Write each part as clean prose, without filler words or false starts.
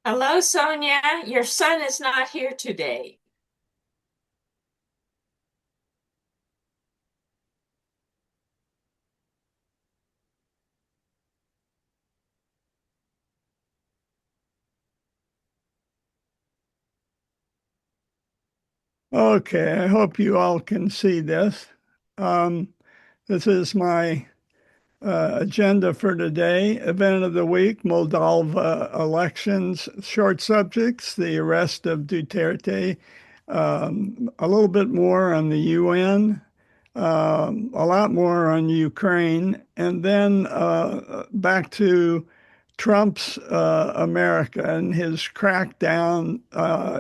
Hello, Sonia. Your son is not here today. Okay, I hope you all can see this. Um, this is my agenda for today. Event of the week, Moldova elections, short subjects, the arrest of Duterte, a little bit more on the UN, a lot more on Ukraine, and then back to Trump's America and his crackdown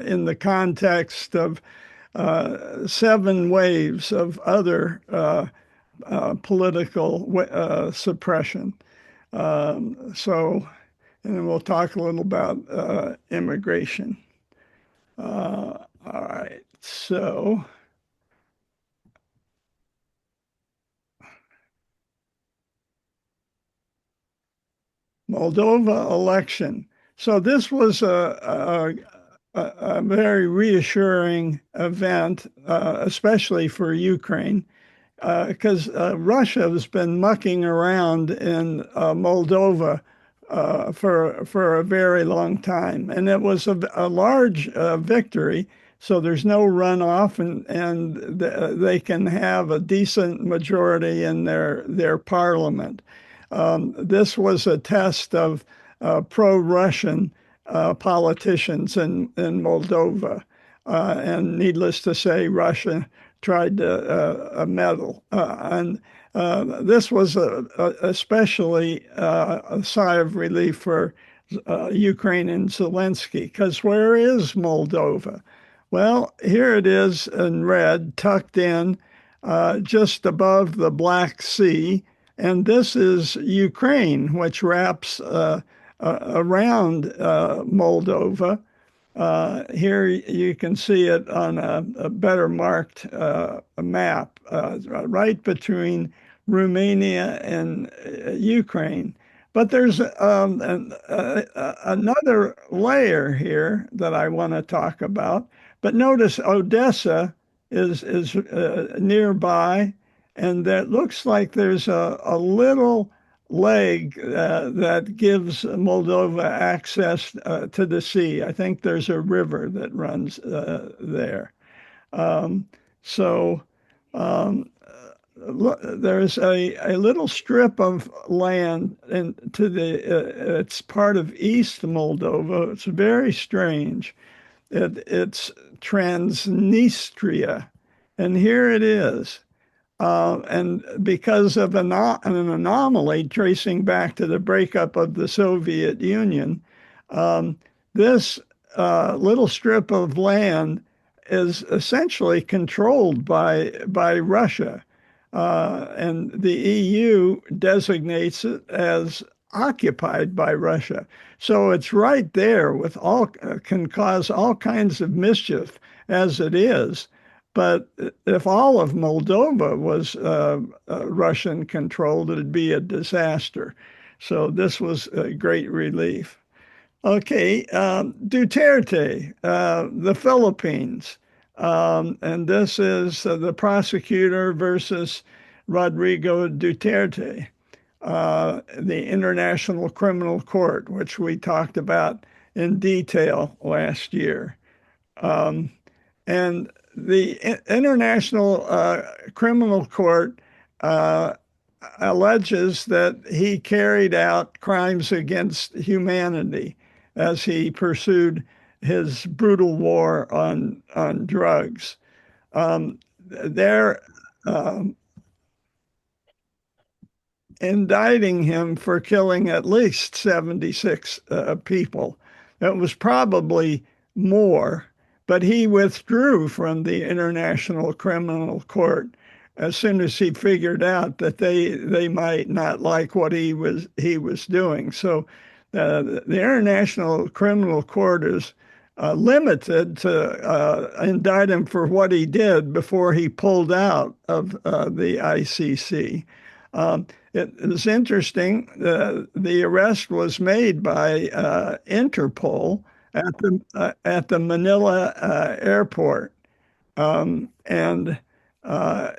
in the context of seven waves of other political suppression. And then we'll talk a little about immigration. All right. So, Moldova election. So, this was a very reassuring event, especially for Ukraine, because Russia has been mucking around in Moldova for a very long time, and it was a large victory. So there's no runoff, and they can have a decent majority in their parliament. This was a test of pro-Russian politicians in Moldova, and needless to say, Russia tried to meddle. And this was especially a sigh of relief for Ukraine and Zelensky, because where is Moldova? Well, here it is in red, tucked in just above the Black Sea. And this is Ukraine, which wraps around Moldova. Here you can see it on a better marked map, right between Romania and Ukraine. But there's another layer here that I want to talk about. But notice Odessa is nearby, and that looks like there's a little leg that gives Moldova access to the sea. I think there's a river that runs there. Um, so um, there's a little strip of land and to it's part of East Moldova. It's very strange. It's Transnistria, and here it is. And because of an anomaly tracing back to the breakup of the Soviet Union, um, this little strip of land is essentially controlled by Russia. And the EU designates it as occupied by Russia. So it's right there with all can cause all kinds of mischief as it is. But if all of Moldova was Russian controlled, it'd be a disaster. So this was a great relief. Okay, Duterte, the Philippines. And this is the prosecutor versus Rodrigo Duterte, the International Criminal Court, which we talked about in detail last year. Um, and the International Criminal Court uh, alleges that he carried out crimes against humanity as he pursued his brutal war on drugs. They're indicting him for killing at least 76 people. It was probably more, but he withdrew from the International Criminal Court as soon as he figured out that they might not like what he was doing. So the International Criminal Court is limited to indict him for what he did before he pulled out of the ICC. It is interesting. The arrest was made by Interpol, at the Manila airport. And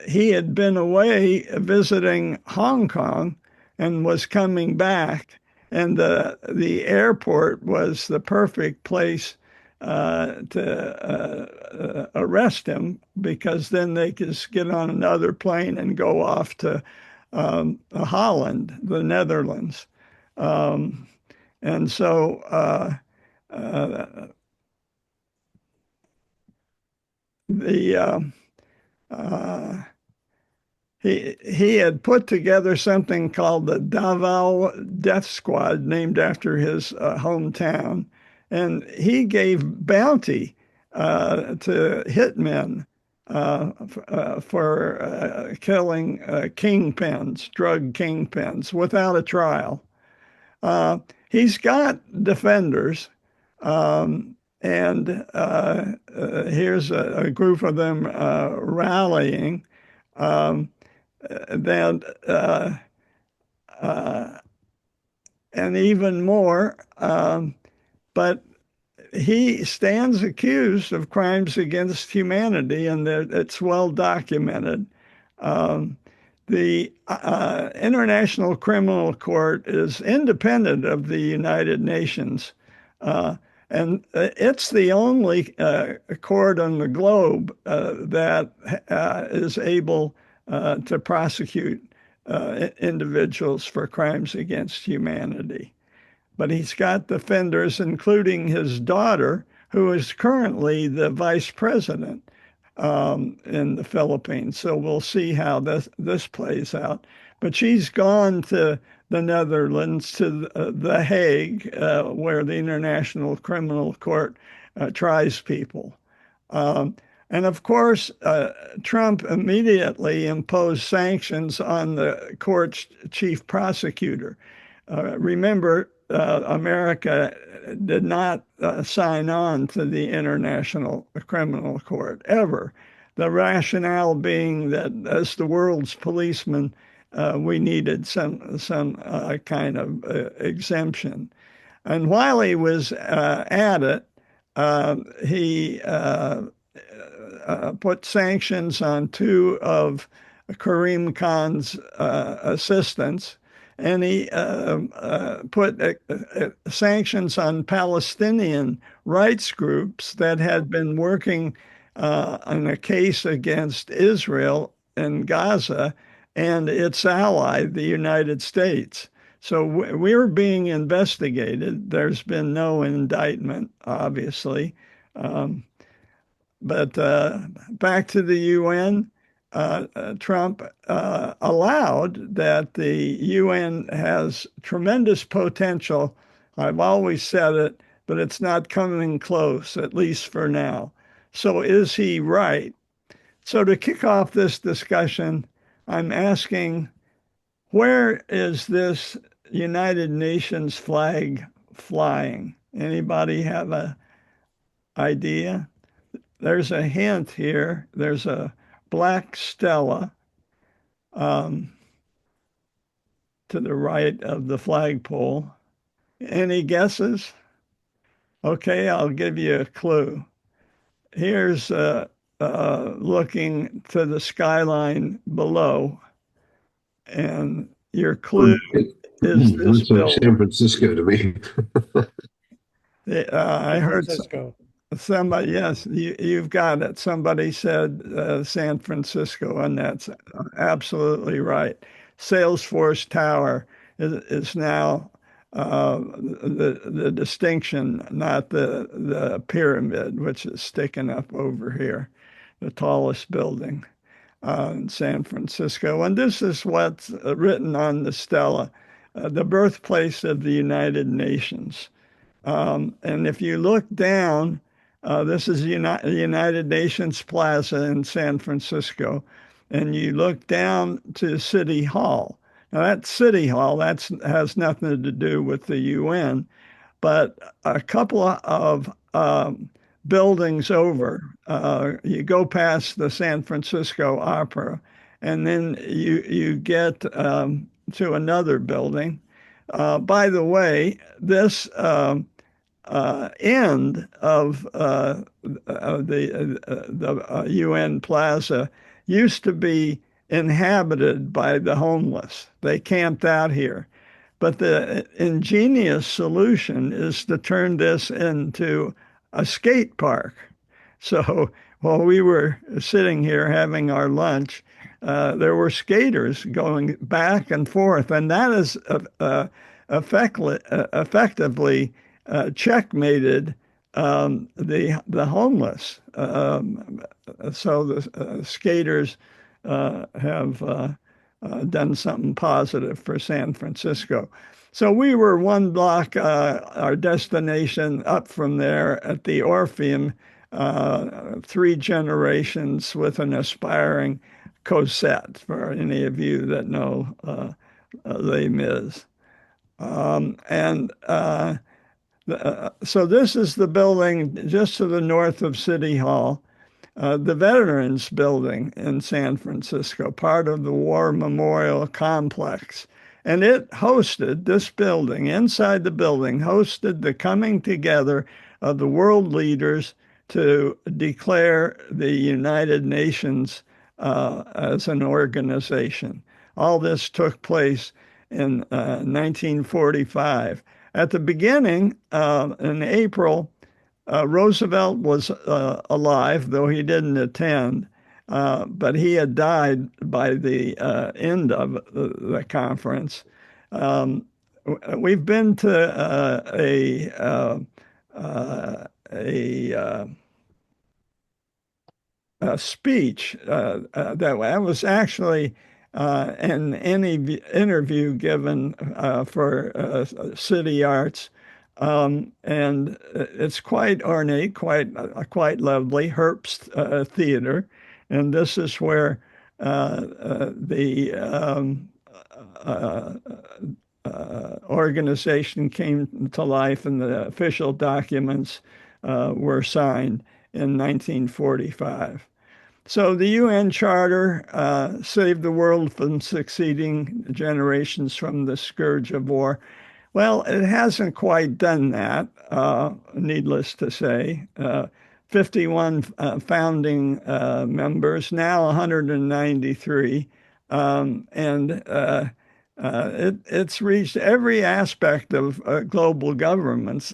he had been away visiting Hong Kong and was coming back, and the airport was the perfect place to arrest him because then they could just get on another plane and go off to Holland, the Netherlands. Um, and so uh, the uh, he had put together something called the Davao Death Squad, named after his hometown, and he gave bounty to hitmen for killing kingpins, drug kingpins, without a trial. He's got defenders, and here's a group of them rallying. Um, then uh, and even more. But he stands accused of crimes against humanity, and it's well documented. Um, the International Criminal Court is independent of the United Nations, uh, and it's the only court on the globe that is able to prosecute individuals for crimes against humanity. But he's got defenders, including his daughter, who is currently the vice president in the Philippines. So we'll see how this plays out. But she's gone to the Netherlands, to the Hague, where the International Criminal Court tries people. Um, and of course, Trump immediately imposed sanctions on the court's chief prosecutor. Remember, America did not sign on to the International Criminal Court ever. The rationale being that as the world's policeman, we needed some kind of exemption. And while he was at it, he put sanctions on two of Karim Khan's assistants, and he put sanctions on Palestinian rights groups that had been working on a case against Israel in Gaza and its ally, the United States. So we're being investigated. There's been no indictment, obviously. Um, but back to the UN, Trump allowed that the UN has tremendous potential. I've always said it, but it's not coming close, at least for now. So is he right? So to kick off this discussion, I'm asking, where is this United Nations flag flying? Anybody have an idea? There's a hint here. There's a black stela um, to the right of the flagpole. Any guesses? Okay, I'll give you a clue. Here's looking to the skyline below, and your clue is this Looks like building. San Francisco to me. I San heard Francisco. somebody, yes, you've got it. Somebody said San Francisco, and that's absolutely right. Salesforce Tower is now the distinction, not the pyramid, which is sticking up over here, the tallest building in San Francisco. And this is what's written on the stela, the birthplace of the United Nations. And if you look down, this is the United Nations Plaza in San Francisco, and you look down to City Hall. Now, that City Hall, that has nothing to do with the UN, but a couple of buildings over, you go past the San Francisco Opera, and then you get to another building. By the way, this end of the UN Plaza used to be inhabited by the homeless. They camped out here. But the ingenious solution is to turn this into a skate park. So while we were sitting here having our lunch, there were skaters going back and forth, and that is effectively checkmated the homeless. So the skaters have done something positive for San Francisco. So we were one block, our destination up from there at the Orpheum, three generations with an aspiring Cosette, for any of you that know Les Mis. And so this is the building just to the north of City Hall, the Veterans Building in San Francisco, part of the War Memorial Complex. And it hosted, this building, inside the building, hosted the coming together of the world leaders to declare the United Nations as an organization. All this took place in 1945. At the beginning, in April, Roosevelt was alive, though he didn't attend, but he had died by the end of the conference. Um, we've been to a speech that was actually an interview given for City Arts. And it's quite ornate, quite lovely, Herbst Theater. And this is where the organization came to life and the official documents were signed in 1945. So the UN Charter saved the world from succeeding generations from the scourge of war. Well, it hasn't quite done that, needless to say. 51 founding members, now 193. It's reached every aspect of global governments,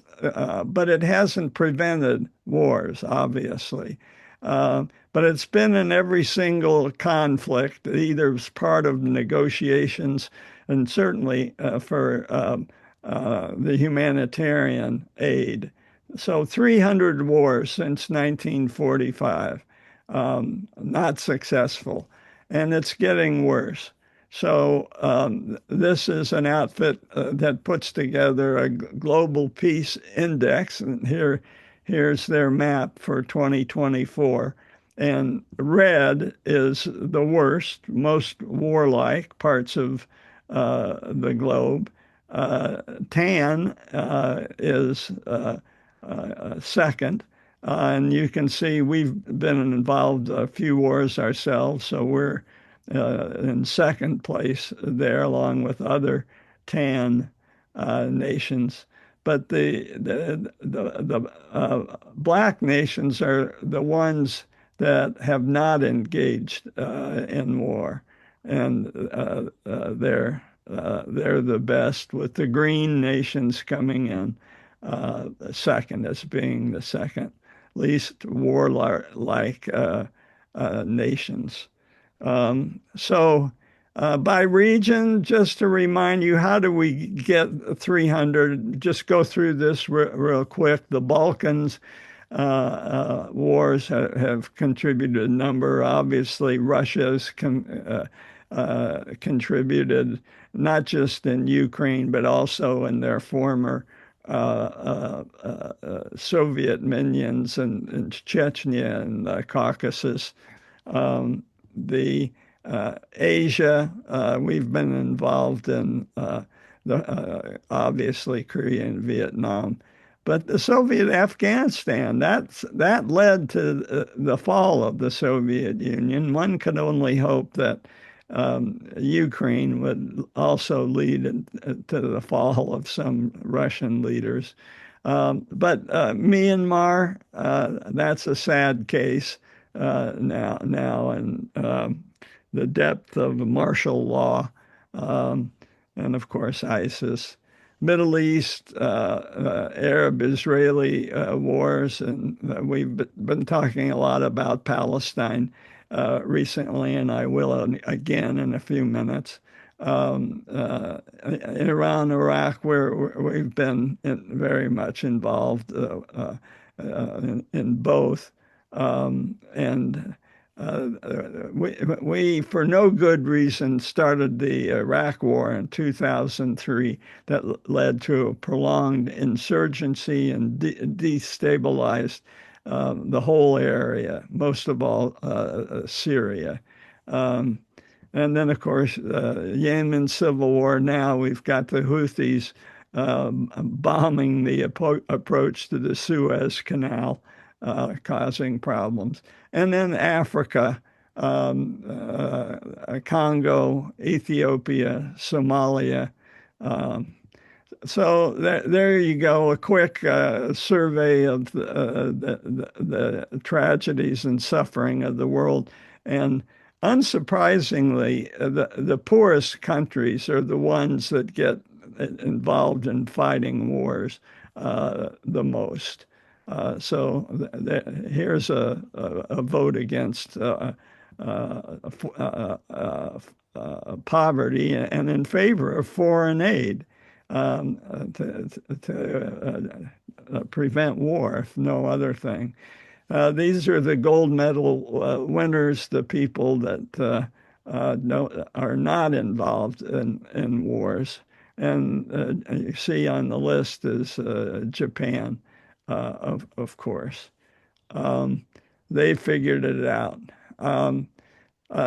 but it hasn't prevented wars, obviously. But it's been in every single conflict, either as part of negotiations and certainly for the humanitarian aid. So 300 wars since 1945, not successful, and it's getting worse. So this is an outfit that puts together a global peace index, and here's their map for 2024. And red is the worst, most warlike parts of the globe. Tan is second. And you can see we've been involved a few wars ourselves, so we're in second place there, along with other tan nations. But the black nations are the ones that have not engaged in war, and they're the best, with the green nations coming in second, as being the second least warlike nations. So by region, just to remind you, how do we get 300? Just go through this real quick. The Balkans wars have contributed a number. Obviously, Russia's contributed, not just in Ukraine, but also in their former Soviet minions in Chechnya and the Caucasus. The Asia, we've been involved in obviously Korea and Vietnam. But the Soviet Afghanistan, that led to the fall of the Soviet Union. One could only hope that Ukraine would also lead to the fall of some Russian leaders. But Myanmar, that's a sad case now, and the depth of martial law, um, and of course ISIS. Middle East, Arab-Israeli wars, and we've been talking a lot about Palestine recently, and I will again in a few minutes. Iran, Iraq, where we've been very much involved in both. And we, for no good reason, started the Iraq War in 2003 that led to a prolonged insurgency and destabilized the whole area, most of all Syria. Um, and then, of course, Yemen civil war. Now we've got the Houthis bombing the approach to the Suez Canal, causing problems. And then Africa, Congo, Ethiopia, Somalia. Um, so there you go, a quick survey of the tragedies and suffering of the world. And unsurprisingly, the poorest countries are the ones that get involved in fighting wars the most. So here's a vote against poverty and in favor of foreign aid to prevent war, if no other thing. These are the gold medal winners, the people that are not involved in wars. And you see on the list is Japan, of course. Um, they figured it out. Um,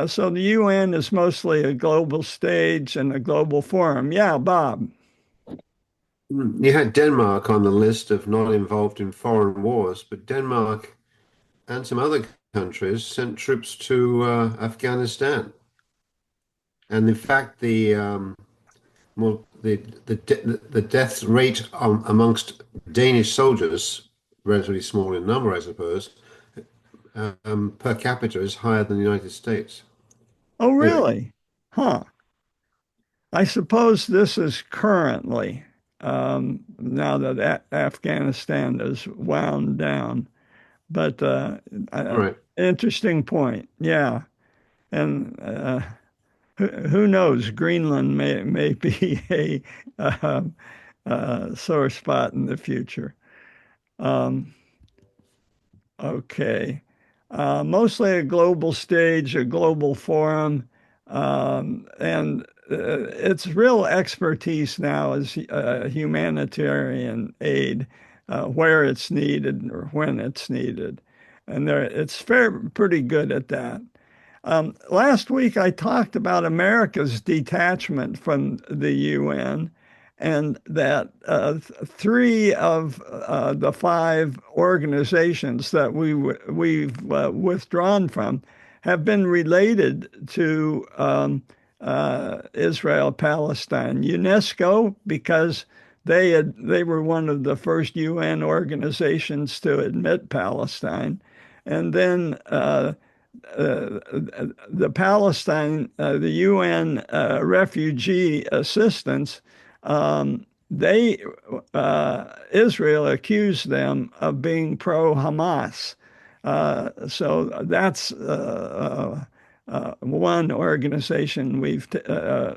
so the UN is mostly a global stage and a global forum. Yeah, Bob. You had Denmark on the list of not involved in foreign wars, but Denmark and some other countries sent troops to Afghanistan. And in fact, the death rate amongst Danish soldiers, relatively small in number, I suppose, per capita is higher than the United States. Oh, Anyway, really? Huh. I suppose this is currently, now that Afghanistan is wound down. But all right. interesting point. Yeah. And who knows? Greenland may be a sore spot in the future. Um, okay. Mostly a global stage, a global forum, and its real expertise now is humanitarian aid, where it's needed or when it's needed. And it's pretty good at that. Last week, I talked about America's detachment from the UN and that three of the five organizations that we've withdrawn from have been related to Israel Palestine. UNESCO, because they were one of the first UN organizations to admit Palestine, and then the UN refugee assistance, they Israel accused them of being pro-Hamas. So that's one organization we've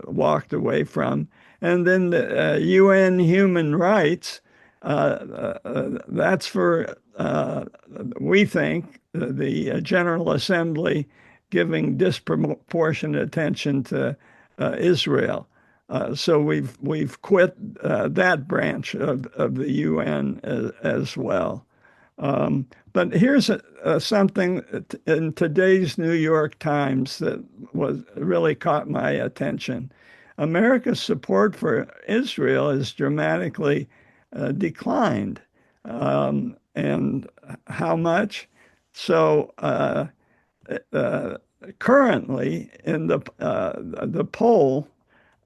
walked away from. And then the UN Human Rights, that's for, we think, the General Assembly giving disproportionate attention to Israel. So we've quit that branch of the UN as well. But here's something in today's New York Times that was really caught my attention. America's support for Israel has dramatically declined. And how much? So currently in the poll,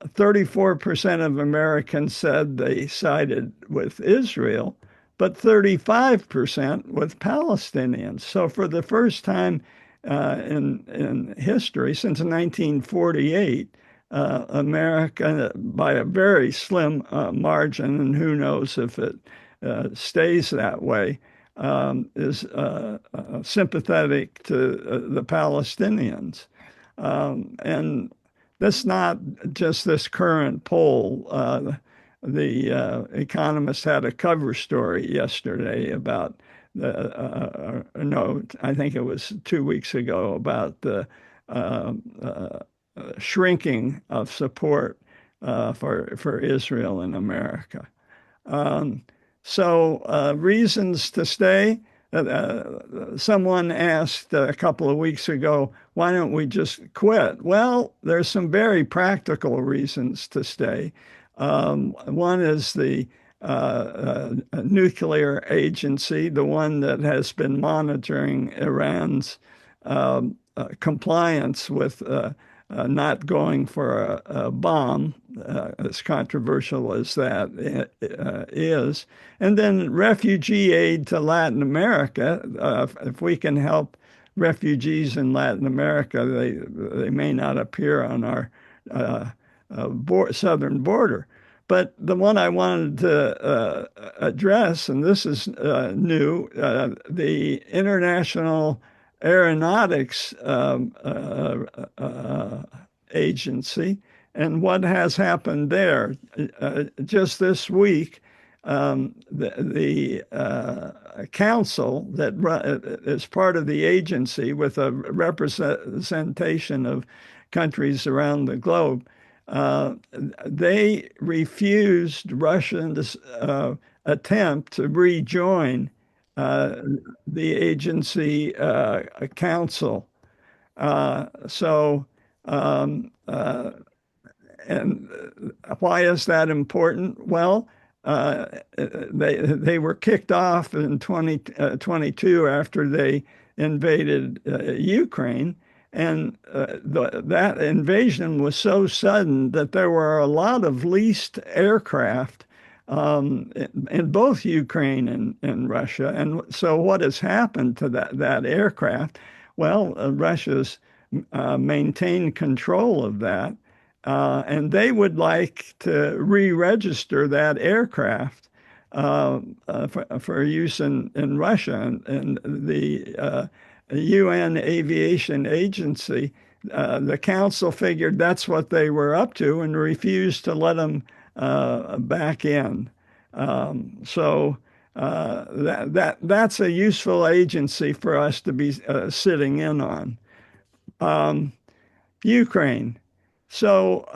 34% of Americans said they sided with Israel, but 35% with Palestinians. So for the first time in history, since 1948, America, by a very slim margin, and who knows if it stays that way, is sympathetic to the Palestinians. And that's not just this current poll. The Economist had a cover story yesterday about no, I think it was 2 weeks ago, about the uh, uh, shrinking of support for Israel in America. Um, reasons to stay. Someone asked a couple of weeks ago, why don't we just quit? Well, there's some very practical reasons to stay. One is the nuclear agency, the one that has been monitoring Iran's compliance with not going for a bomb, as controversial as that is. And then refugee aid to Latin America. If we can help refugees in Latin America, they may not appear on our southern border. But the one I wanted to address, and this is new, the International Aeronautics Agency, and what has happened there. Just this week, the council that is part of the agency with a representation of countries around the globe, they refused Russia's attempt to rejoin uh, the agency council. So, and why is that important? Well, they were kicked off in 2022 after they invaded Ukraine. And that invasion was so sudden that there were a lot of leased aircraft in both Ukraine and Russia. And so what has happened to that aircraft? Well, Russia's maintained control of that. And they would like to re-register that aircraft for use in Russia. And the UN Aviation Agency, the council figured that's what they were up to and refused to let them back in. That's a useful agency for us to be sitting in on. Ukraine. So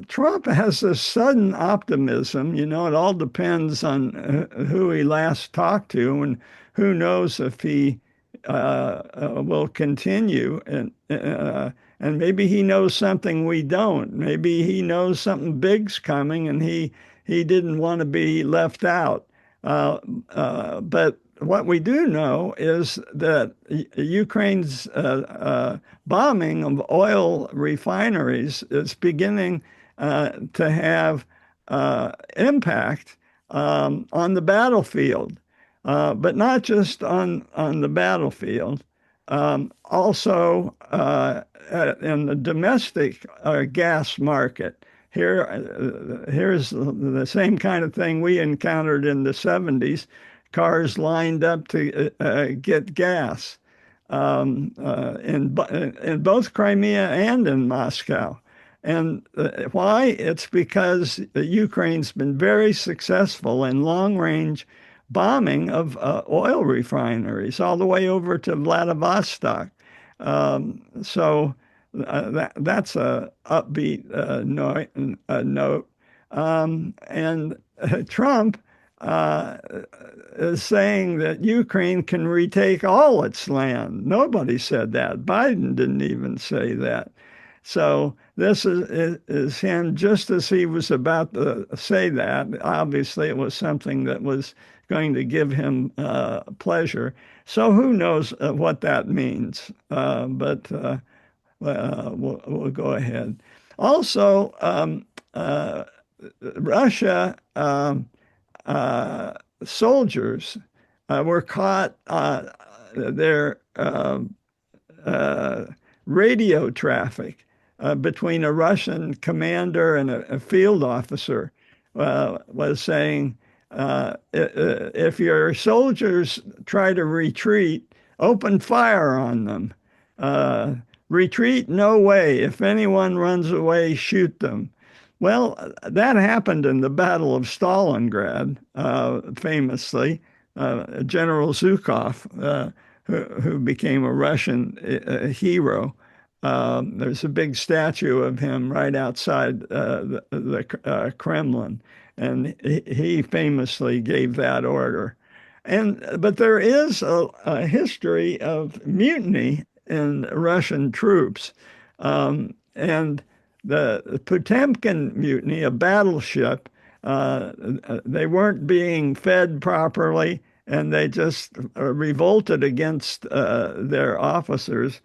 Trump has this sudden optimism. You know, it all depends on who he last talked to, and who knows if he will continue. And maybe he knows something we don't. Maybe he knows something big's coming, and he didn't want to be left out. But what we do know is that Ukraine's bombing of oil refineries is beginning to have impact on the battlefield, but not just on the battlefield, also in the domestic gas market. Here's the same kind of thing we encountered in the 70s. Cars lined up to get gas in both Crimea and in Moscow. And why? It's because Ukraine's been very successful in long-range bombing of oil refineries all the way over to Vladivostok. That's a upbeat note. And Trump is saying that Ukraine can retake all its land. Nobody said that. Biden didn't even say that. So this is him just as he was about to say that. Obviously, it was something that was going to give him pleasure. So who knows what that means? But we'll go ahead. Also, Russia soldiers were caught their uh, radio traffic between a Russian commander and a field officer was saying, if your soldiers try to retreat, open fire on them. Uh, Retreat, no way. If anyone runs away, shoot them. Well, that happened in the Battle of Stalingrad, famously. General Zhukov, who became a Russian hero. There's a big statue of him right outside the Kremlin, and he famously gave that order. But there is a history of mutiny in Russian troops, and the Potemkin mutiny, a battleship. They weren't being fed properly, and they just revolted against their officers,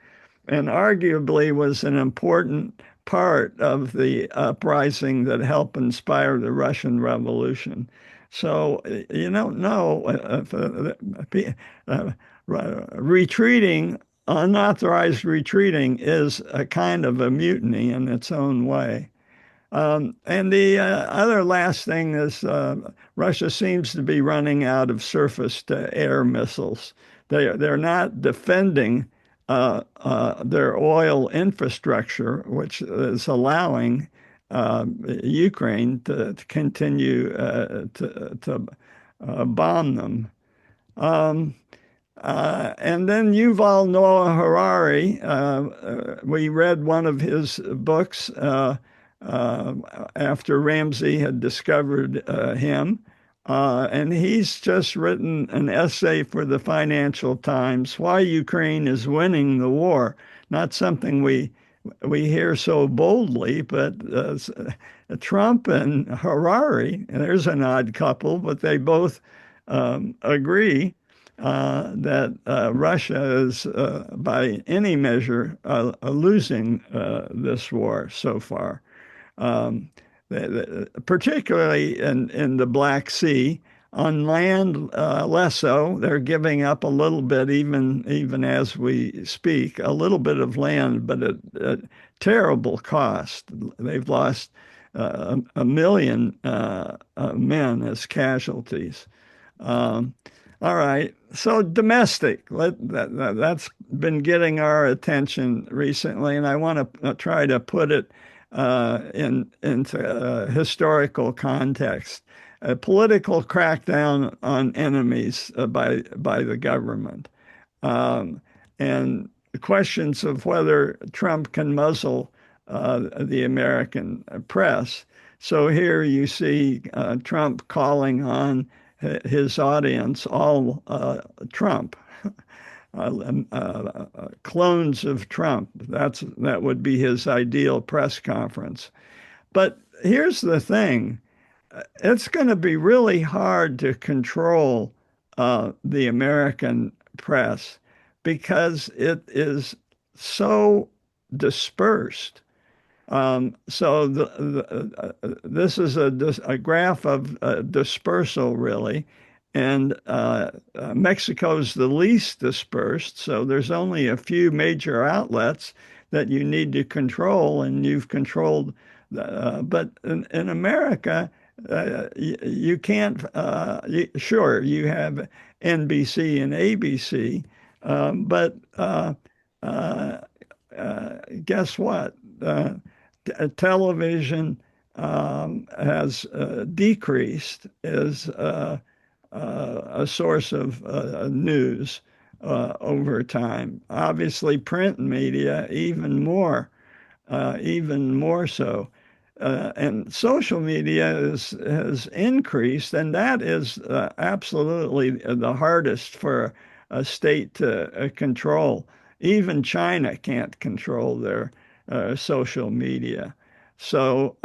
and arguably was an important part of the uprising that helped inspire the Russian Revolution. So you don't know retreating, unauthorized retreating is a kind of a mutiny in its own way. And the other last thing is Russia seems to be running out of surface-to-air missiles. They're not defending their oil infrastructure, which is allowing Ukraine to continue to bomb them. And then Yuval Noah Harari, we read one of his books after Ramsey had discovered him. And he's just written an essay for the Financial Times, Why Ukraine is Winning the War. Not something we hear so boldly, but Trump and Harari, and there's an odd couple, but they both agree that Russia is, by any measure, losing this war so far. Particularly in the Black Sea. On land, less so. They're giving up a little bit, even as we speak, a little bit of land, but at terrible cost. They've lost a million men as casualties. All right. So domestic, that's been getting our attention recently, and I want to try to put it into historical context. A political crackdown on enemies by the government, and questions of whether Trump can muzzle the American press. So here you see Trump calling on his audience, all Trump, clones of Trump. That would be his ideal press conference. But here's the thing. It's going to be really hard to control the American press because it is so dispersed. This is a graph of dispersal, really. And Mexico's the least dispersed, so there's only a few major outlets that you need to control, and you've controlled. But in America, you can't. Sure, you have NBC and ABC, but guess what? Television has decreased as a source of news over time. Obviously, print media even more so. And social media has increased, and that is absolutely the hardest for a state to control. Even China can't control their social media. So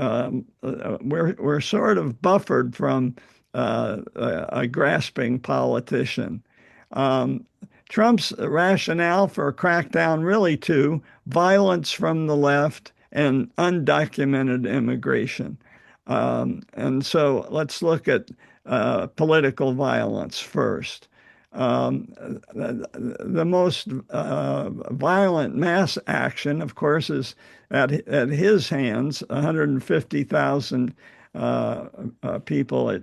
we're sort of buffered from a grasping politician. Trump's rationale for a crackdown really two: violence from the left and undocumented immigration. And so let's look at political violence first. Um, the most violent mass action, of course, is at his hands. 150,000 people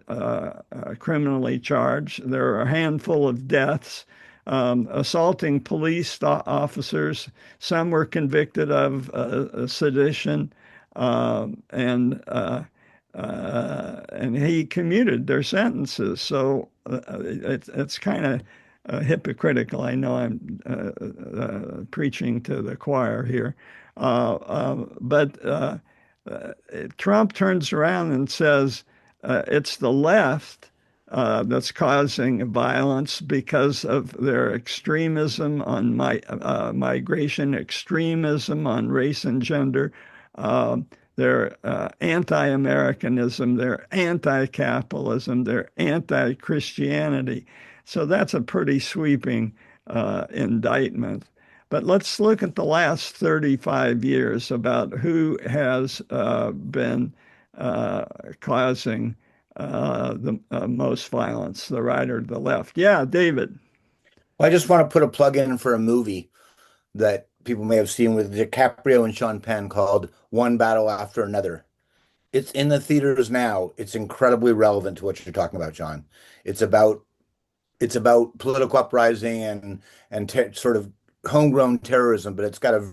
criminally charged. There are a handful of deaths. Assaulting police officers. Some were convicted of sedition, and he commuted their sentences. So it's kind of hypocritical. I know I'm preaching to the choir here, but Trump turns around and says it's the left that's causing violence because of their extremism on migration, extremism on race and gender, uh, their anti-Americanism, their anti-capitalism, their anti-Christianity. So that's a pretty sweeping indictment. But let's look at the last 35 years about who has been uh, causing the most violence, the right or the left. Yeah, David. Well, I just want to put a plug in for a movie that people may have seen with DiCaprio and Sean Penn called One Battle After Another. It's in the theaters now. It's incredibly relevant to what you're talking about, John. It's about it's about political uprising and sort of homegrown terrorism, but it's got some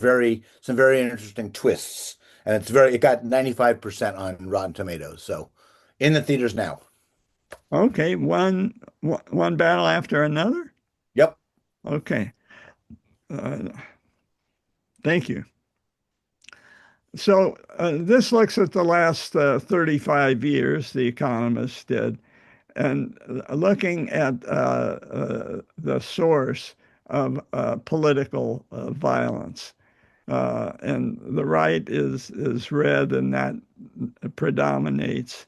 very interesting twists, and it got 95% on Rotten Tomatoes. So in the theaters now. Okay, one battle after another. Yep. Okay, uh, thank you. So this looks at the last 35 years, The Economist did, and looking at the source of political violence. And the right is red, and that predominates.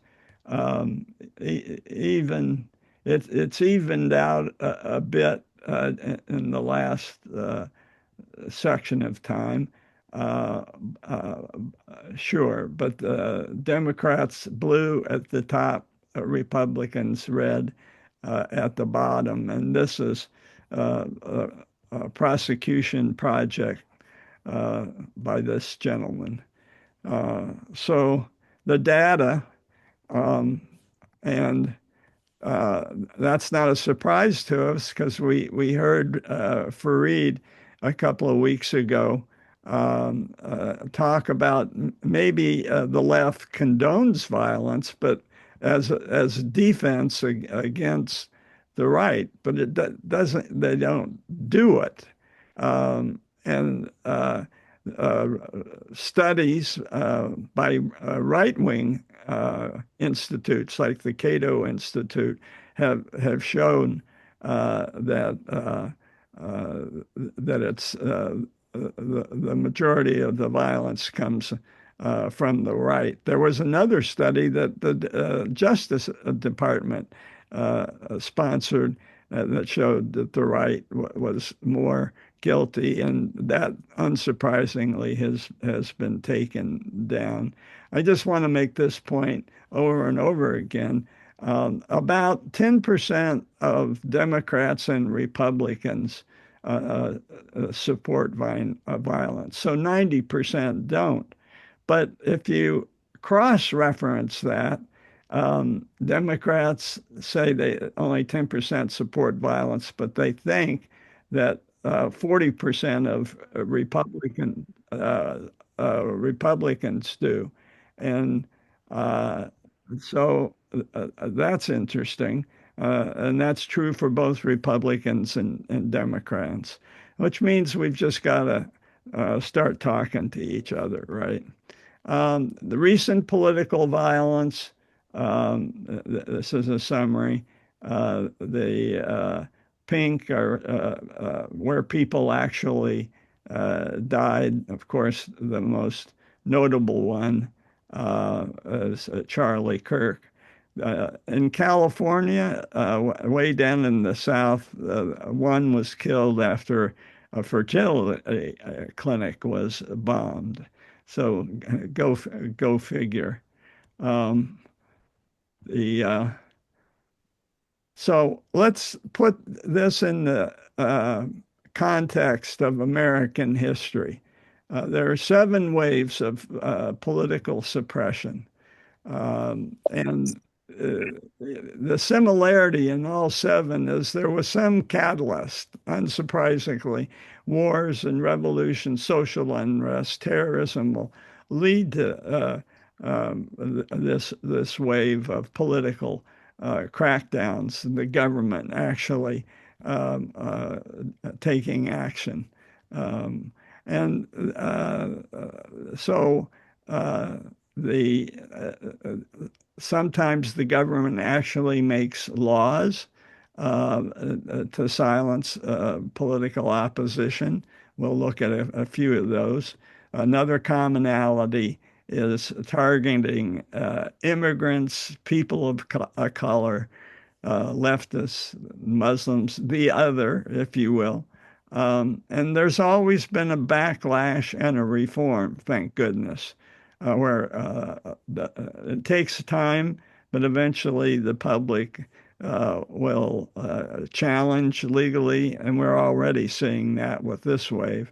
Even it's evened out a bit in the last section of time. Uh, uh, sure, but Democrats blue at the top, Republicans red at the bottom, and this is a, a prosecution project uh, by this gentleman. So the data, um, and uh, that's not a surprise to us because we heard Fareed a couple of weeks ago talk about maybe the left condones violence, but as defense against the right, but it doesn't. They don't do it, and uh, studies by right-wing institutes like the Cato Institute have shown that that it's the majority of the violence comes from the right. There was another study that the Justice Department sponsored that showed that the right was more guilty, and that unsurprisingly has been taken down. I just want to make this point over and over again. About 10% of Democrats and Republicans support violence, so 90% don't. But if you cross-reference that, Democrats say they only 10% support violence, but they think that 40% of Republicans do, and uh, so that's interesting, and that's true for both Republicans and Democrats, which means we've just got to start talking to each other, right? The recent political violence, this is a summary. The pink are where people actually died. Of course, the most notable one is Charlie Kirk. In California, way down in the south, one was killed after a fertility clinic was bombed. So go figure. Um, the So let's put this in the context of American history. There are 7 waves of political suppression. And the similarity in all 7 is there was some catalyst, unsurprisingly. Wars and revolutions, social unrest, terrorism will lead to this wave of political crackdowns, the government actually um, uh, taking action. Um, and so the sometimes the government actually makes laws to silence political opposition. We'll look at a few of those. Another commonality is targeting immigrants, people of color, leftists, Muslims, the other, if you will. And there's always been a backlash and a reform, thank goodness, where it takes time, but eventually the public will challenge legally, and we're already seeing that with this wave,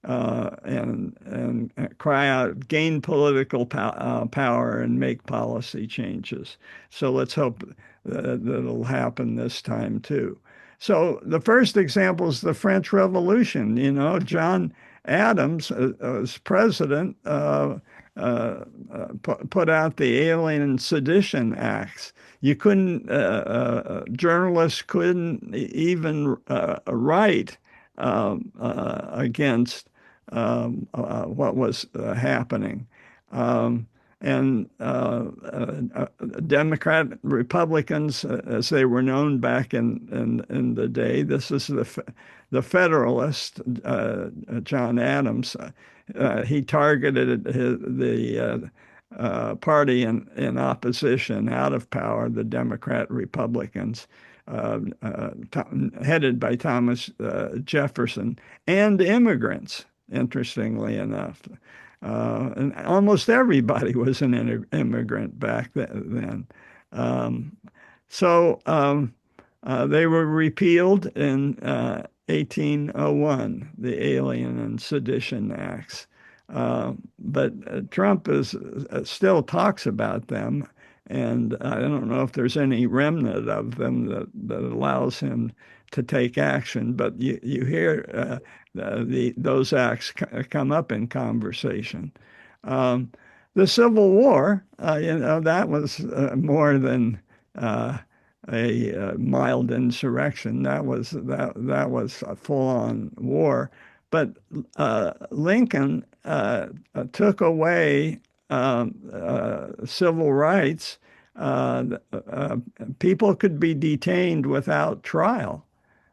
and cry out, gain political power, and make policy changes. So let's hope that'll happen this time too. So the first example is the French Revolution. You know, John Adams, as president, put out the Alien and Sedition Acts. You couldn't, journalists couldn't even write against what was happening. And Democrat Republicans, as they were known back in the day, this is the Federalist, John Adams. He targeted the party in opposition out of power, the Democrat Republicans, headed by Thomas Jefferson, and immigrants, interestingly enough. And almost everybody was an immigrant back then. They were repealed in 1801, the Alien and Sedition Acts. But Trump still talks about them, and I don't know if there's any remnant of them that allows him to take action. But you hear those acts come up in conversation. Um, the Civil War, that was more than a mild insurrection. That was a full-on war. But Lincoln took away civil rights. People could be detained without trial.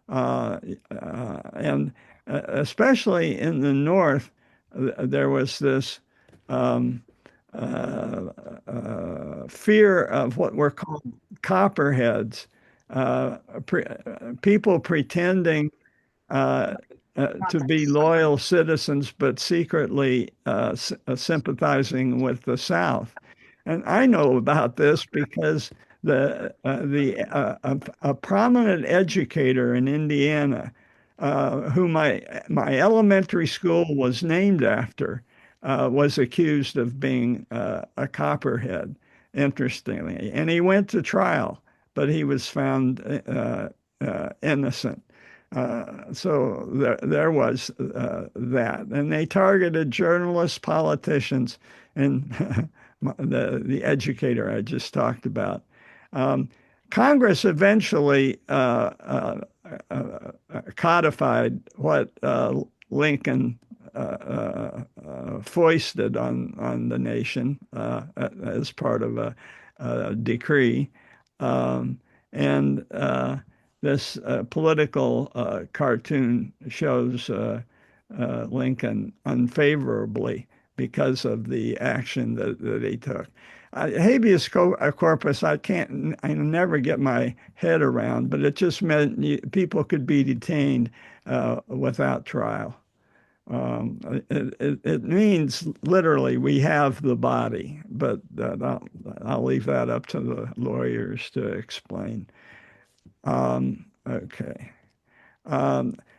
And especially in the North, there was this fear of what were called copperheads, people pretending to be loyal citizens, but secretly sympathizing with the South. And I know about this because a prominent educator in Indiana, who my elementary school was named after, was accused of being a copperhead, interestingly, and he went to trial, but he was found innocent. So there was that, and they targeted journalists, politicians, and the educator I just talked about. Congress eventually codified what Lincoln foisted on the nation as part of a decree, and this political cartoon shows Lincoln unfavorably because of the action that he took. Habeas corpus, I never get my head around, but it just meant people could be detained without trial. It means literally we have the body, but I'll leave that up to the lawyers to explain. Okay.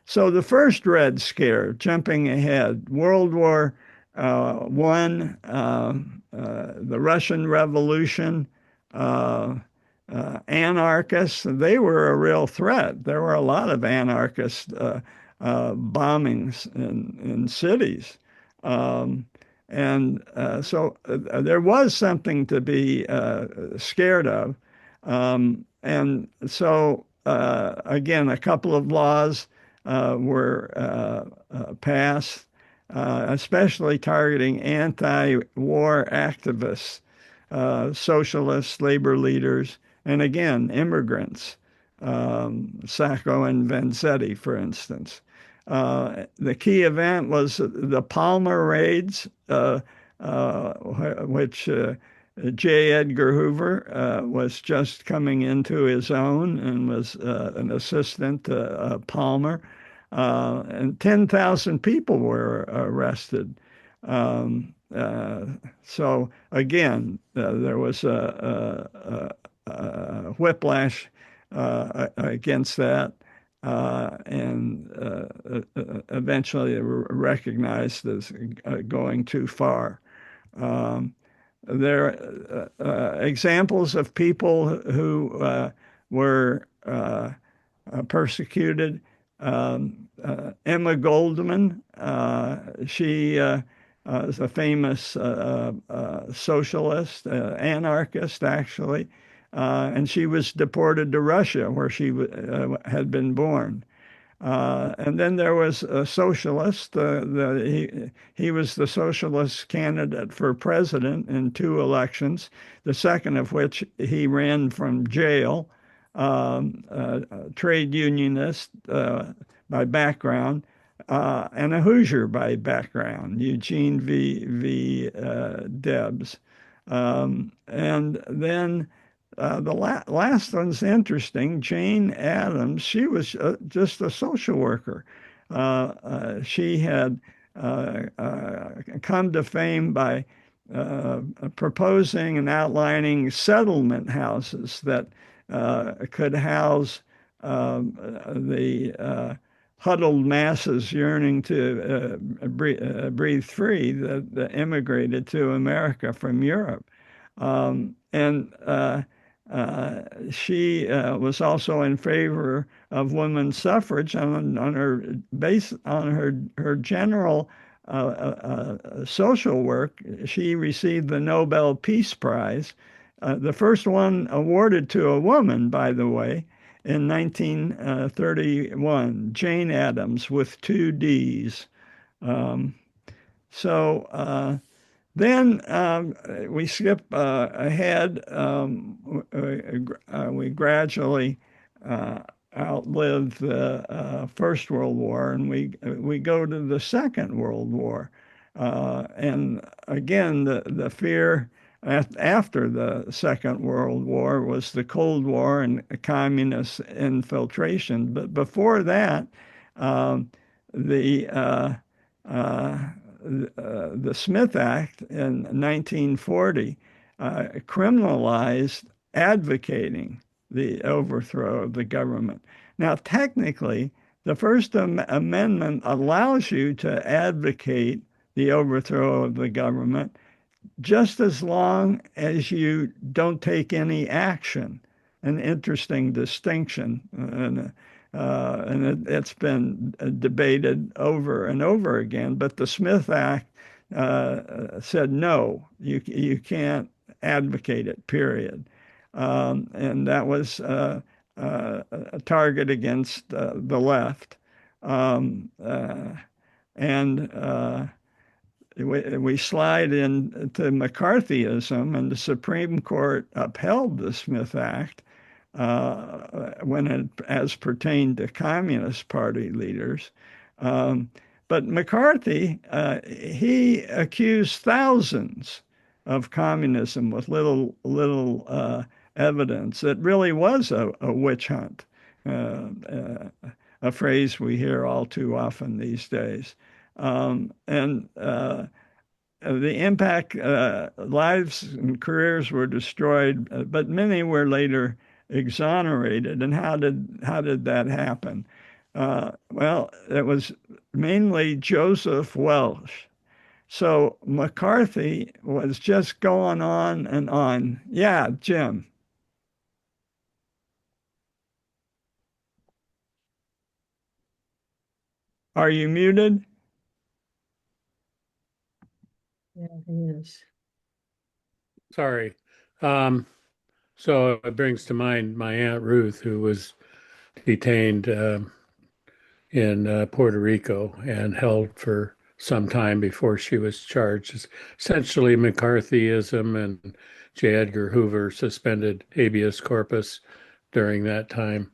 So the first Red Scare, jumping ahead, World War One, the Russian Revolution, uh, anarchists, they were a real threat. There were a lot of anarchist bombings in cities. Um, and so there was something to be scared of. And so, again, a couple of laws were passed, especially targeting anti-war activists, socialists, labor leaders, and again, immigrants, Sacco and Vanzetti, for instance. The key event was the Palmer raids, which J. Edgar Hoover was just coming into his own and was an assistant to Palmer. And 10,000 people were arrested. So again, there was a whiplash against that. And eventually they were recognized as going too far. There are examples of people who were persecuted. Emma Goldman, she is a famous socialist, anarchist, actually, and she was deported to Russia, where she had been born. And then there was a socialist. He was the socialist candidate for president in two elections, the second of which he ran from jail, a trade unionist by background, and a Hoosier by background, Eugene V. Debs. And then the last one's interesting. Jane Addams, she was just a social worker. She had come to fame by proposing and outlining settlement houses that could house the huddled masses yearning to breathe free that immigrated to America from Europe. And she was also in favor of women's suffrage on her general social work. She received the Nobel Peace Prize, the first one awarded to a woman, by the way, in 1931. Jane Addams with two D's. Then we skip ahead. We gradually outlive the First World War, and we go to the Second World War. And again, the fear after the Second World War was the Cold War and communist infiltration. But before that, the Smith Act in 1940 criminalized advocating the overthrow of the government. Now, technically, the First Amendment allows you to advocate the overthrow of the government just as long as you don't take any action. An interesting distinction. And it's been debated over and over again. But the Smith Act said, no, you can't advocate it, period. And that was a target against the left. We slide into McCarthyism, and the Supreme Court upheld the Smith Act when it as pertained to Communist Party leaders. But McCarthy, he accused thousands of communism with little evidence. It really was a witch hunt, a phrase we hear all too often these days. And the impact, lives and careers were destroyed, but many were later exonerated. And how did that happen? Well, it was mainly Joseph Welch. So McCarthy was just going on and on. Yeah, Jim. Are you muted? Yeah, he is. Sorry. Um, so it brings to mind my Aunt Ruth, who was detained in Puerto Rico and held for some time before she was charged. It's essentially McCarthyism, and J. Edgar Hoover suspended habeas corpus during that time.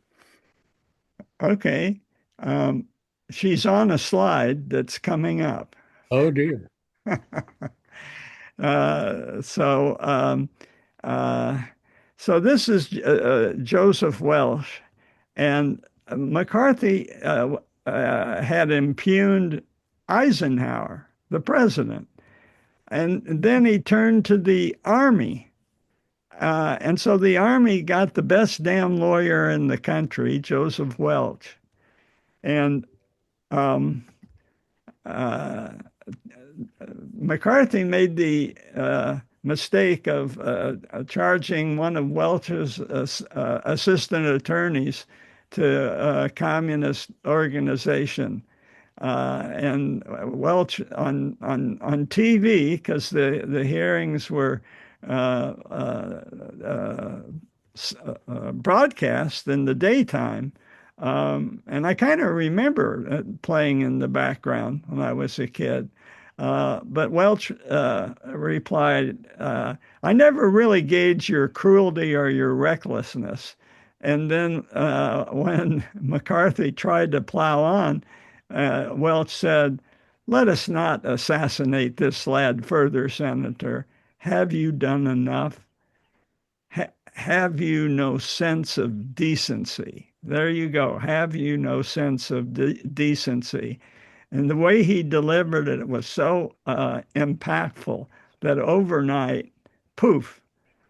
Okay. Um, she's on a slide that's coming up. Oh dear. Uh, so, um, uh, so this is Joseph Welch, and McCarthy had impugned Eisenhower, the president, and then he turned to the army. And so the army got the best damn lawyer in the country, Joseph Welch. And um, uh, McCarthy made the mistake of charging one of Welch's assistant attorneys to a communist organization. And Welch on TV, because the hearings were uh, uh, uh, broadcast in the daytime. And I kind of remember playing in the background when I was a kid. But Welch replied, I never really gauge your cruelty or your recklessness. And then when McCarthy tried to plow on, Welch said, let us not assassinate this lad further, Senator. Have you done enough? Have you no sense of decency? There you go. Have you no sense of decency? And the way he delivered it was so impactful that overnight, poof,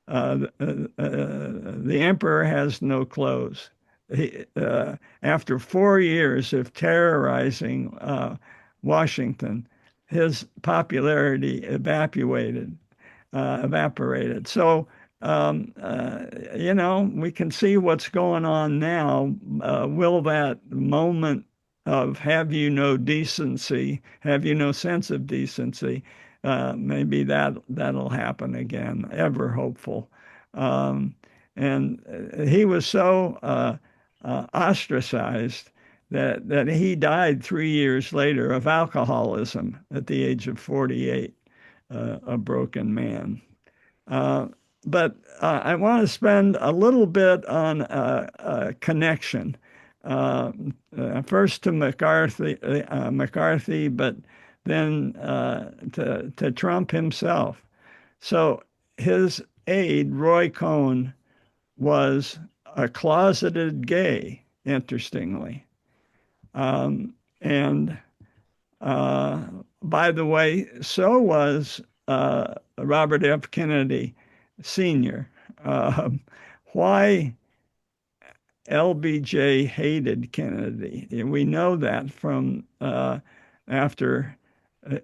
the emperor has no clothes. After 4 years of terrorizing Washington, his popularity evaporated. So, we can see what's going on now. Will that moment of have you no decency, have you no sense of decency, maybe that'll happen again, ever hopeful. Um, and he was so ostracized that he died 3 years later of alcoholism at the age of 48, a broken man. Uh, but I want to spend a little bit on a connection. First to McCarthy, but then to Trump himself. So his aide, Roy Cohn, was a closeted gay, interestingly. And by the way, so was Robert F. Kennedy Sr. Why LBJ hated Kennedy? We know that from after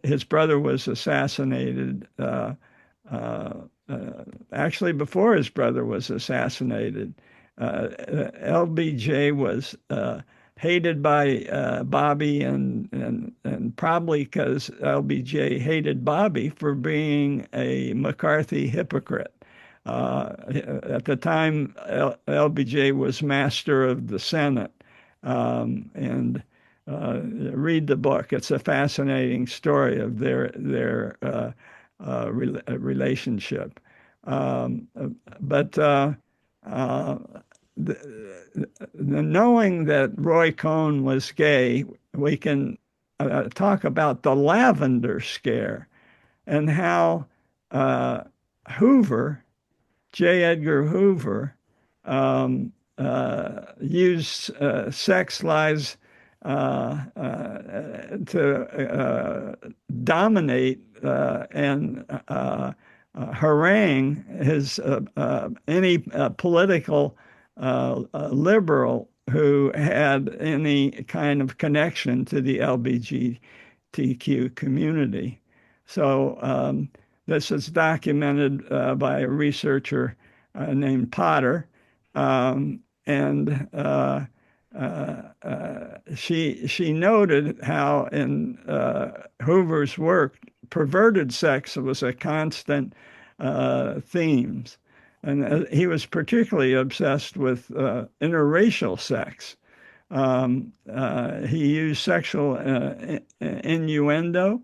his brother was assassinated. Actually, before his brother was assassinated, LBJ was hated by Bobby, and probably because LBJ hated Bobby for being a McCarthy hypocrite. At the time, LBJ was master of the Senate, and read the book. It's a fascinating story of their relationship. But knowing that Roy Cohn was gay, we can talk about the lavender scare and how Hoover, J. Edgar Hoover, used sex lies to dominate and harangue his any political a liberal who had any kind of connection to the LGBTQ community. So this is documented by a researcher named Potter, and she noted how in Hoover's work, perverted sex was a constant theme. And he was particularly obsessed with interracial sex. He used sexual innuendo,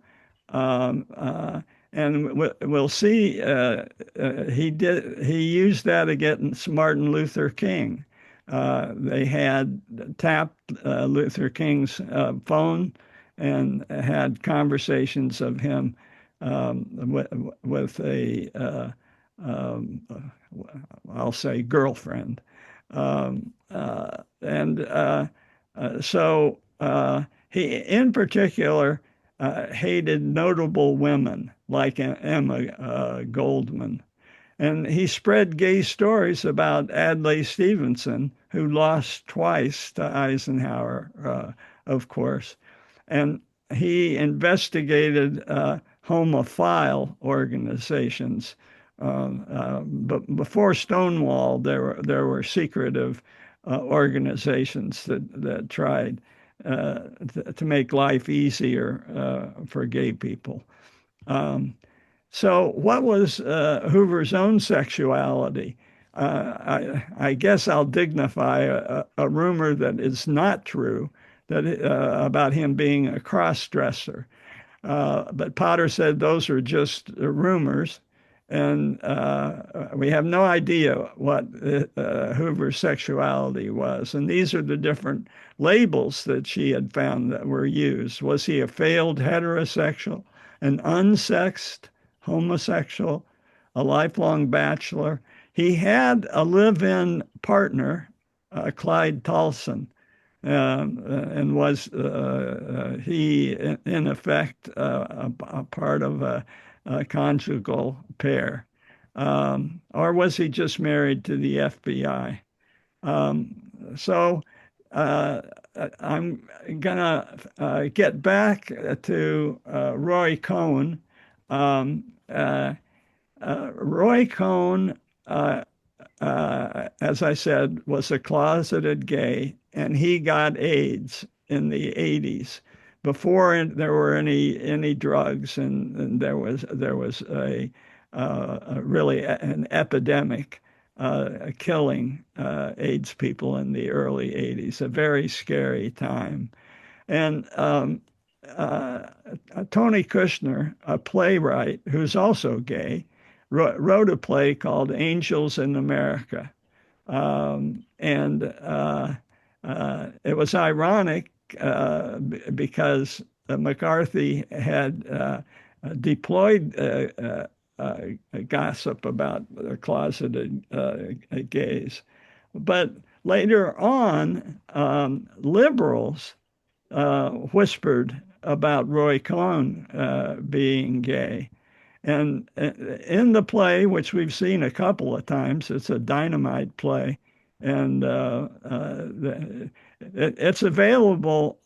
and we'll see. He used that against Martin Luther King. They had tapped Luther King's phone and had conversations of him with a I'll say girlfriend. So he, in particular, hated notable women like Emma Goldman. And he spread gay stories about Adlai Stevenson, who lost twice to Eisenhower, of course. And he investigated homophile organizations. But before Stonewall, there were secretive organizations that tried to make life easier for gay people. So, what was Hoover's own sexuality? I guess I'll dignify a rumor that is not true that about him being a cross-dresser. But Potter said those are just rumors. And we have no idea what Hoover's sexuality was. And these are the different labels that she had found that were used. Was he a failed heterosexual, an unsexed homosexual, a lifelong bachelor? He had a live-in partner, Clyde Tolson, and was he, in effect, a part of a conjugal pair? Or was he just married to the FBI? So I'm going to get back to Roy Cohn. Roy Cohn, as I said, was a closeted gay, and he got AIDS in the 80s before there were any drugs, and there was a really an epidemic killing AIDS people in the early 80s, a very scary time. And Tony Kushner, a playwright who's also gay, wrote a play called Angels in America. And it was ironic because McCarthy had deployed gossip about closeted gays. But later on, liberals whispered about Roy Cohn being gay. And in the play, which we've seen a couple of times, it's a dynamite play, and it's available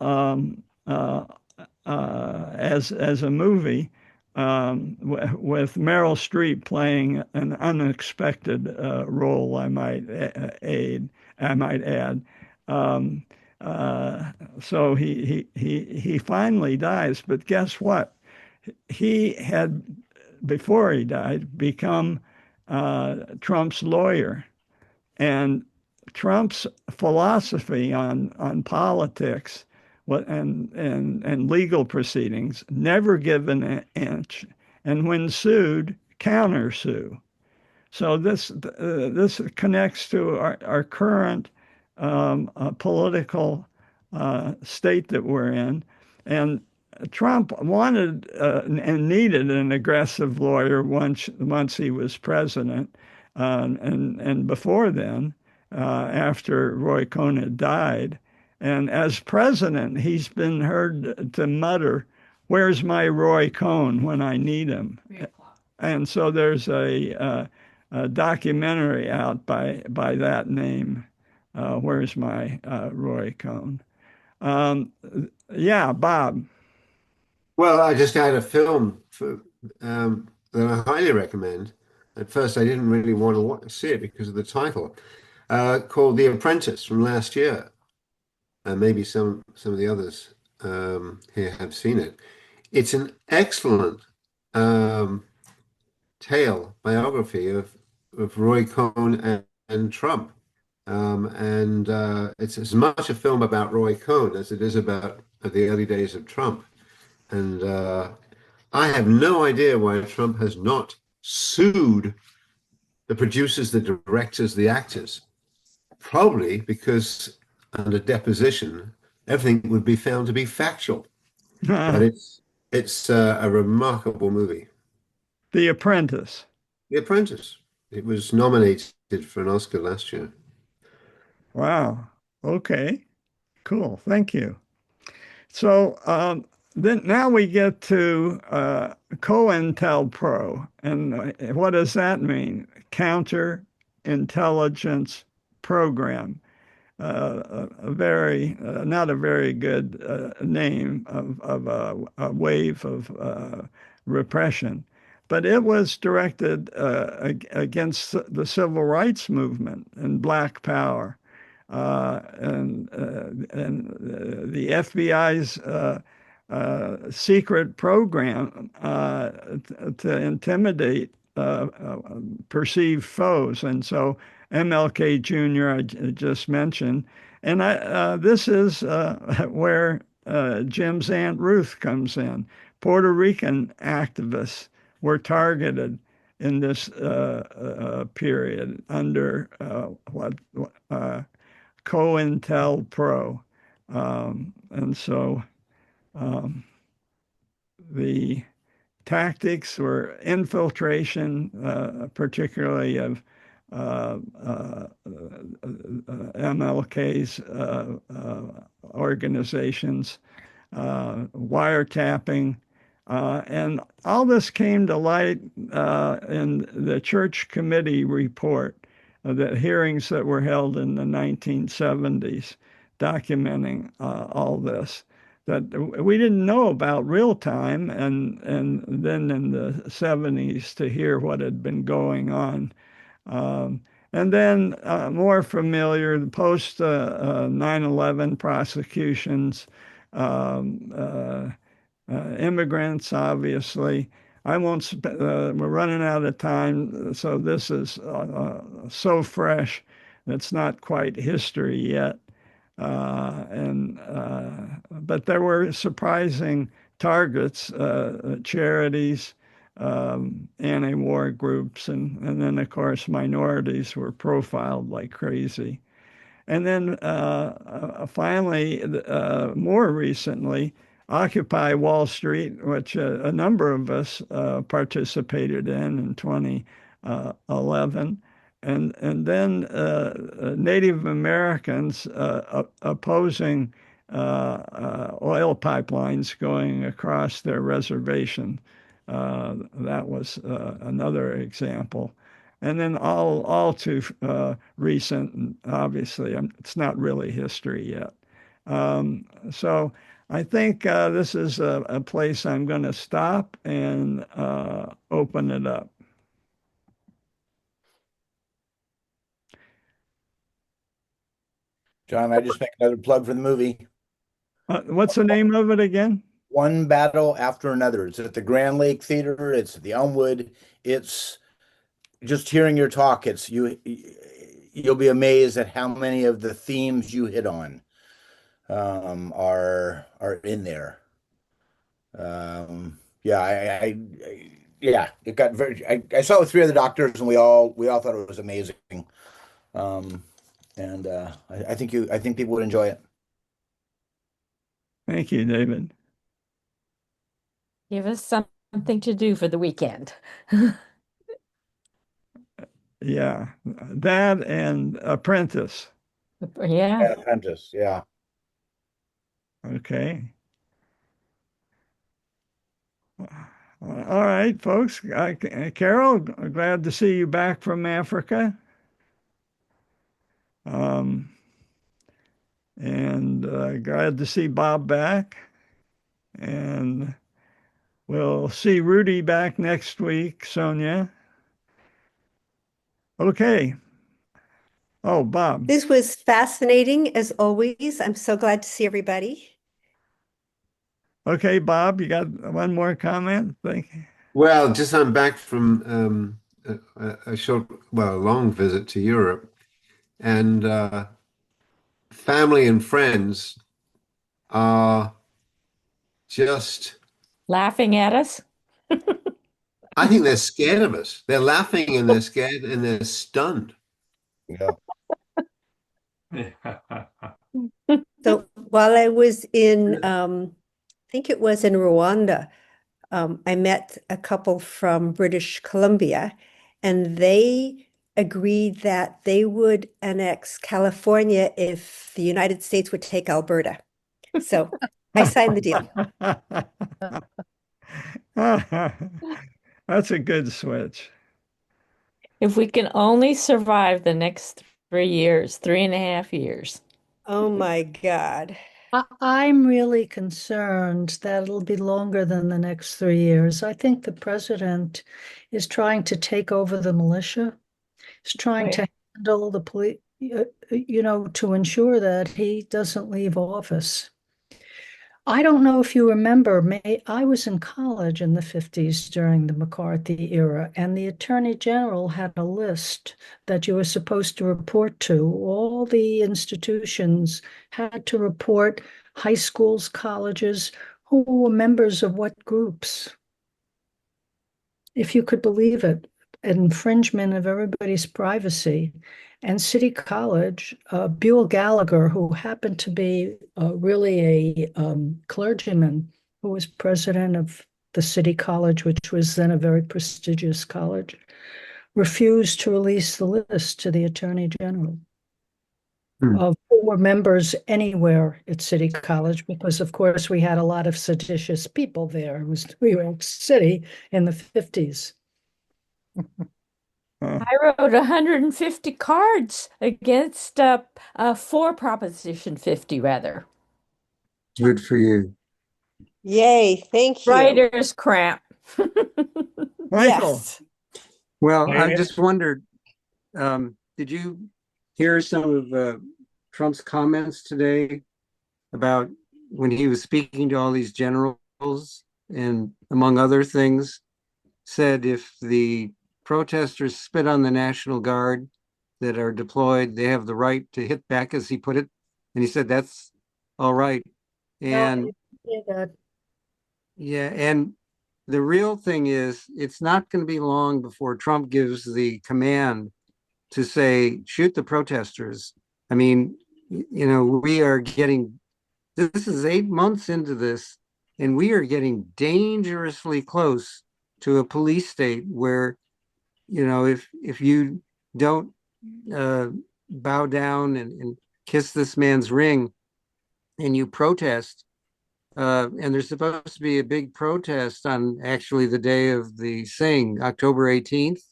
as a movie with Meryl Streep playing an unexpected role. I might add. So he finally dies, but guess what? He had, before he died, become Trump's lawyer, and Trump's philosophy on politics and legal proceedings: never give an inch, and when sued, countersue. So this connects to our current political state that we're in, and Trump wanted and needed an aggressive lawyer once he was president, and before then, after Roy Cohn had died. And as president, he's been heard to mutter, "Where's my Roy Cohn when I need him?" And so there's a documentary out by that name. Where's my Roy Cohn? Um, yeah, Bob. Well, I just had a film that I highly recommend. At first, I didn't really want to see it because of the title, called The Apprentice from last year. Maybe some of the others here have seen it. It's an excellent um, tale biography of Roy Cohn and Trump. And it's as much a film about Roy Cohn as it is about the early days of Trump. And I have no idea why Trump has not sued the producers, the directors, the actors. Probably because under deposition, everything would be found to be factual. But it's a remarkable movie. The Apprentice. The Apprentice. It was nominated for an Oscar last year. Wow. Okay. Cool. Thank you. So then now we get to COINTELPRO. And what does that mean? Counterintelligence Program. A very, not a very good name of a wave of repression. But it was directed against the civil rights movement and Black Power. And the FBI's secret program to intimidate perceived foes. And so MLK Jr. I just mentioned, and this is where Jim's Aunt Ruth comes in. Puerto Rican activists were targeted in this period under what COINTELPRO. And so the tactics were infiltration, particularly of MLK's organizations, wiretapping. And all this came to light in the Church Committee report, the hearings that were held in the 1970s, documenting all this that we didn't know about real time, and then in the 70s to hear what had been going on. And then more familiar, the post 9/11 prosecutions, immigrants, obviously. I won't, we're running out of time, so this is so fresh. It's not quite history yet. But there were surprising targets, charities, anti-war groups, and then, of course, minorities were profiled like crazy. And then finally, more recently, Occupy Wall Street, which a number of us participated in 2011. And then Native Americans opposing oil pipelines going across their reservation. That was another example. And then all too recent, and obviously it's not really history yet. So I think this is a place I'm going to stop and open it up. John, I just make another plug for the movie. What's the name of it again? One Battle After Another. It's at the Grand Lake Theater. It's at the Elmwood. It's just hearing your talk. You'll be amazed at how many of the themes you hit on are in there. Yeah, yeah, it got very. I saw it with three other doctors, and we all thought it was amazing. And I think people would enjoy it. Thank you, David. Give us something to do for the weekend. Yeah, that and Apprentice. Yeah. Apprentice, yeah. Okay. All right, folks. Carol, glad to see you back from Africa. And glad to see Bob back. And we'll see Rudy back next week, Sonia. Okay. Oh, Bob. This was fascinating as always. I'm so glad to see everybody. Okay, Bob, you got one more comment? Thank you. Well, just I'm back from a long visit to Europe, and family and friends are just, Laughing at us. I think they're scared of us. They're laughing and they're scared and they're stunned. Yeah. So while I was in, I think it was in Rwanda, I met a couple from British Columbia, and they agreed that they would annex California if the United States would take Alberta. So I signed the deal. That's a good switch. If we can only survive the next 3 years, 3.5 years. Oh my God. I'm really concerned that it'll be longer than the next 3 years. I think the president is trying to take over the militia. He's trying to handle the police, to ensure that he doesn't leave office. I don't know if you remember, I was in college in the 50s during the McCarthy era, and the Attorney General had a list that you were supposed to report to. All the institutions had to report, high schools, colleges, who were members of what groups. If you could believe it, infringement of everybody's privacy. And City College, Buell Gallagher, who happened to be really a clergyman who was president of the City College, which was then a very prestigious college, refused to release the list to the Attorney General of who were members anywhere at City College, because of course we had a lot of seditious people there. It was New York City in the 50s. I wrote 150 cards against for Proposition 50, rather. Good for you. Yay, thank you. Writer's cramp. Michael. Yes. Well, I Yeah. just wondered, did you hear some of Trump's comments today about when he was speaking to all these generals and, among other things, said if the protesters spit on the National Guard that are deployed, they have the right to hit back, as he put it. And he said that's all right. And yeah, and the real thing is it's not going to be long before Trump gives the command to say, shoot the protesters. I mean, we are getting, this is 8 months into this, and we are getting dangerously close to a police state where, if you don't bow down and kiss this man's ring and you protest, and there's supposed to be a big protest on actually the day of the Sing, October 18th.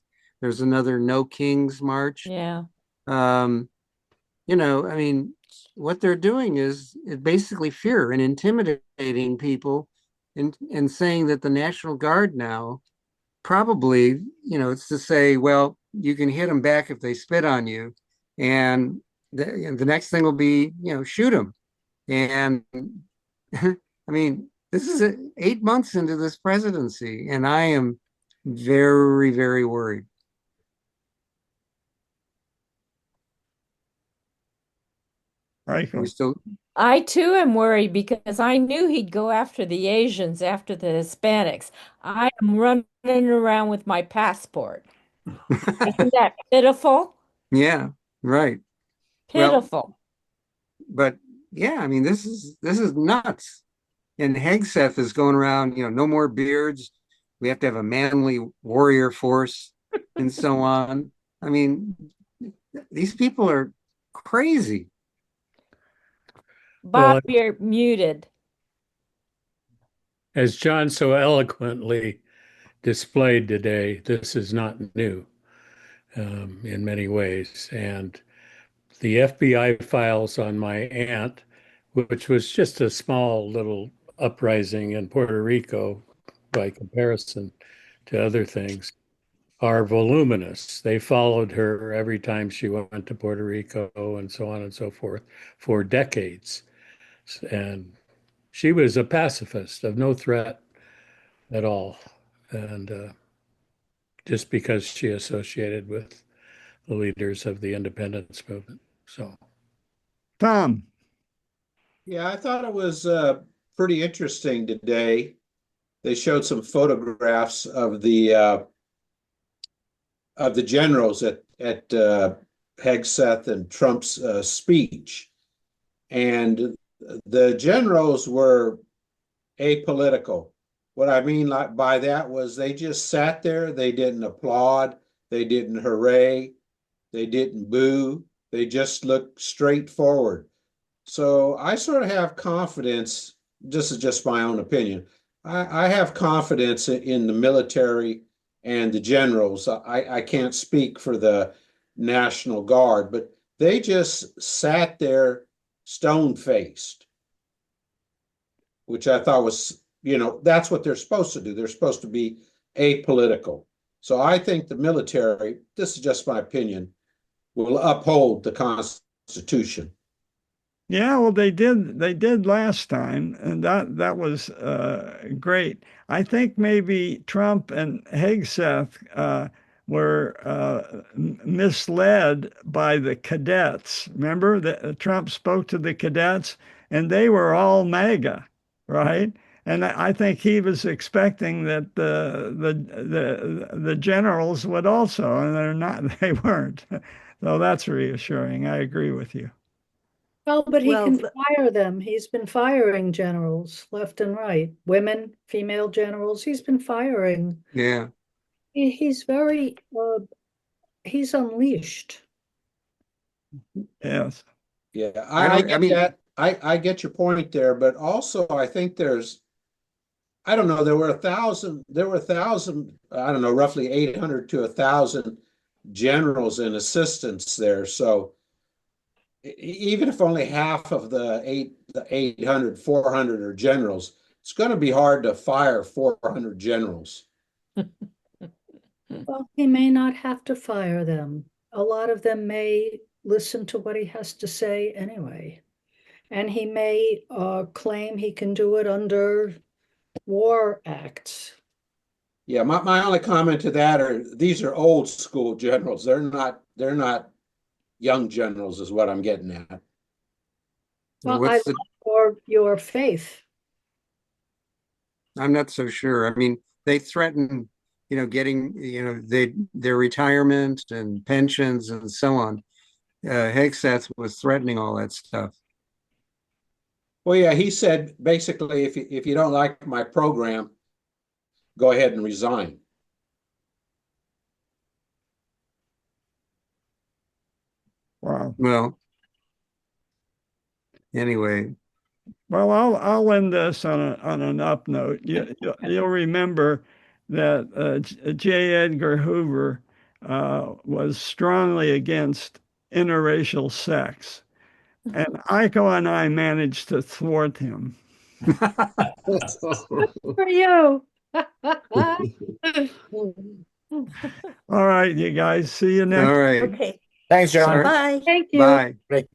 There's another No Kings March. Yeah. I mean, what they're doing is basically fear and intimidating people and saying that the National Guard now probably, it's to say, well, you can hit them back if they spit on you. And the next thing will be, shoot them. And I mean, this is 8 months into this presidency, and I am very, very worried. Michael. I too am worried because I knew he'd go after the Asians, after the Hispanics. I am running around with my passport. Isn't that pitiful? Yeah, right. Pitiful. But yeah, I mean, this is nuts. And Hegseth is going around, no more beards. We have to have a manly warrior force and so on. I mean, these people are crazy. Bob, you're muted. As John so eloquently displayed today, this is not new in many ways. And the FBI files on my aunt, which was just a small little uprising in Puerto Rico by comparison to other things, are voluminous. They followed her every time she went to Puerto Rico and so on and so forth for decades. And she was a pacifist of no threat at all. And just because she associated with the leaders of the independence movement. So, Tom. Yeah, I thought it was pretty interesting today. They showed some photographs of the generals at Hegseth and Trump's speech, and the generals were apolitical. What I mean by that was they just sat there. They didn't applaud. They didn't hooray. They didn't boo. They just looked straight forward. So I sort of have confidence. This is just my own opinion. I have confidence in the military and the generals. I can't speak for the National Guard, but they just sat there stone-faced, which I thought was, that's what they're supposed to do. They're supposed to be apolitical. So I think the military, this is just my opinion, will uphold the Constitution. Yeah, well, they did last time, and that was great. I think maybe Trump and Hegseth were misled by the cadets. Remember that Trump spoke to the cadets, and they were all MAGA, right? And I think he was expecting that the generals would also, and they're not. They weren't. So that's reassuring. I agree with you. Well, but he Well, can fire them. He's been firing generals left and right, women, female generals. He's been firing. Yeah. He's very, he's unleashed. Yes. Yeah, I get mean, that. I get your point there, but also I think I don't know, there were 1,000, I don't know, roughly 800 to 1,000 generals and assistants there. So even if only half of the 800, 400 are generals, it's going to be hard to fire 400 generals. Well, he may not have to fire them. A lot of them may listen to what he has to say anyway. And he may claim he can do it under war acts. Yeah, my only comment to that are these are old school generals. They're not young generals is what I'm getting at. Well, I love your faith. I'm not so sure. I mean, they threaten, getting, their retirement and pensions and so on. Hegseth was threatening all that stuff. Well, yeah, he said basically, if you don't like my program, go ahead and resign. Wow. Well, anyway. Well, I'll end this on an up note. You'll remember that J. Edgar Hoover was strongly against interracial sex, and Iko and I managed to thwart him. For you. All right, you guys. See you next. All right. okay. Thanks, John. Bye. Thank you. Bye. Great.